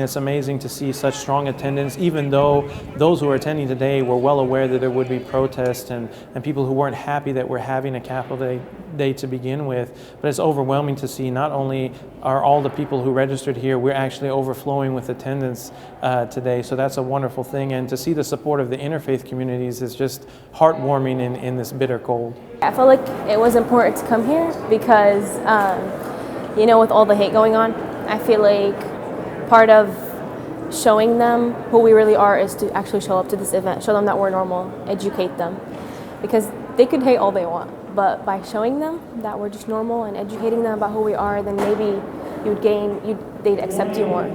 It's amazing to see such strong attendance, even though those who are attending today were well aware that there would be protests and people who weren't happy that we're having a Capitol Day to begin with. But it's overwhelming to see not only are all the people who registered here, we're actually overflowing with attendance today. So that's a wonderful thing. And to see the support of the interfaith communities is just heartwarming in this bitter cold. I felt like it was important to come here because, with all the hate going on, I feel like part of showing them who we really are is to actually show up to this event, show them that we're normal, educate them. Because they could hate all they want, but by showing them that we're just normal and educating them about who we are, then maybe they'd accept you more.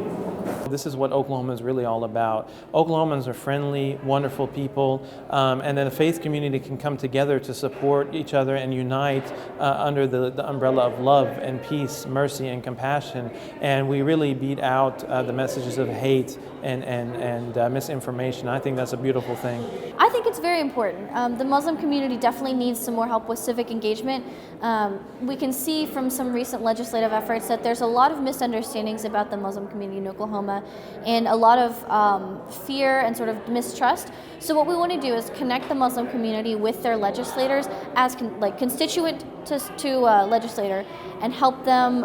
This is what Oklahoma is really all about. Oklahomans are friendly, wonderful people, and then the faith community can come together to support each other and unite under the umbrella of love and peace, mercy and compassion. And we really beat out the messages of hate and misinformation. I think that's a beautiful thing. I think it's very important. The Muslim community definitely needs some more help with civic engagement. We can see from some recent legislative efforts that there's a lot of misunderstandings about the Muslim community in Oklahoma and a lot of fear and sort of mistrust. So what we want to do is connect the Muslim community with their legislators as constituent to legislator and help them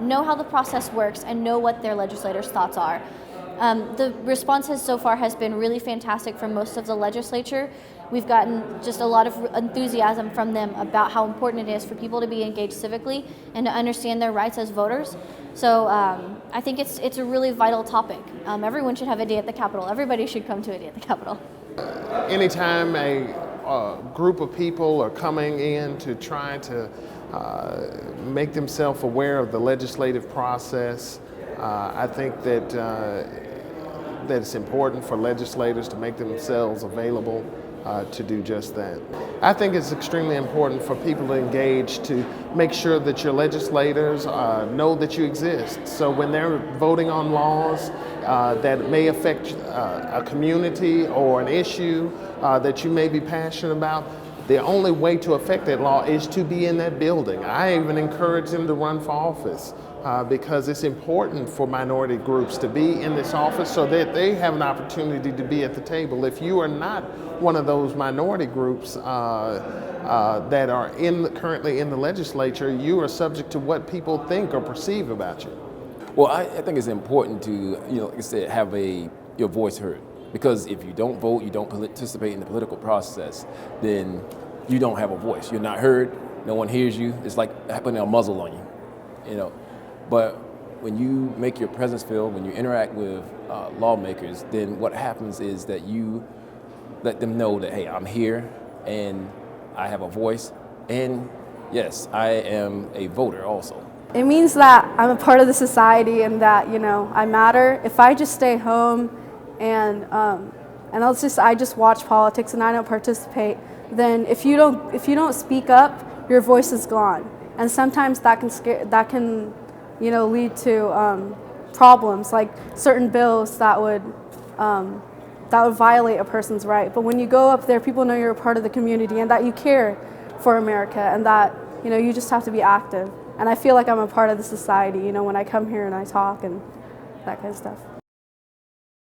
know how the process works and know what their legislators' thoughts are. The response so far has been really fantastic from most of the legislature. We've gotten just a lot of enthusiasm from them about how important it is for people to be engaged civically and to understand their rights as voters. So I think it's a really vital topic. Everyone should have a day at the Capitol. Everybody should come to a day at the Capitol. Anytime a group of people are coming in to try to make themselves aware of the legislative process, I think that it's important for legislators to make themselves available to do just that. I think it's extremely important for people to engage, to make sure that your legislators know that you exist. So when they're voting on laws that may affect a community or an issue that you may be passionate about, the only way to affect that law is to be in that building. I even encourage them to run for office because it's important for minority groups to be in this office so that they have an opportunity to be at the table. If you are not one of those minority groups that are currently in the legislature, you are subject to what people think or perceive about you. Well, I think it's important to, like I said, have your voice heard. Because if you don't vote, you don't participate in the political process, then you don't have a voice. You're not heard, no one hears you. It's like putting a muzzle on you, But when you make your presence felt, when you interact with lawmakers, then what happens is that you let them know that, hey, I'm here and I have a voice. And yes, I am a voter also. It means that I'm a part of the society and that, I matter. If I just stay home and I just watch politics and I don't participate, then if you don't speak up, your voice is gone. And sometimes that can lead to problems, like certain bills that would violate a person's right. But when you go up there, people know you're a part of the community and that you care for America and that you just have to be active. And I feel like I'm a part of the society, when I come here and I talk and that kind of stuff.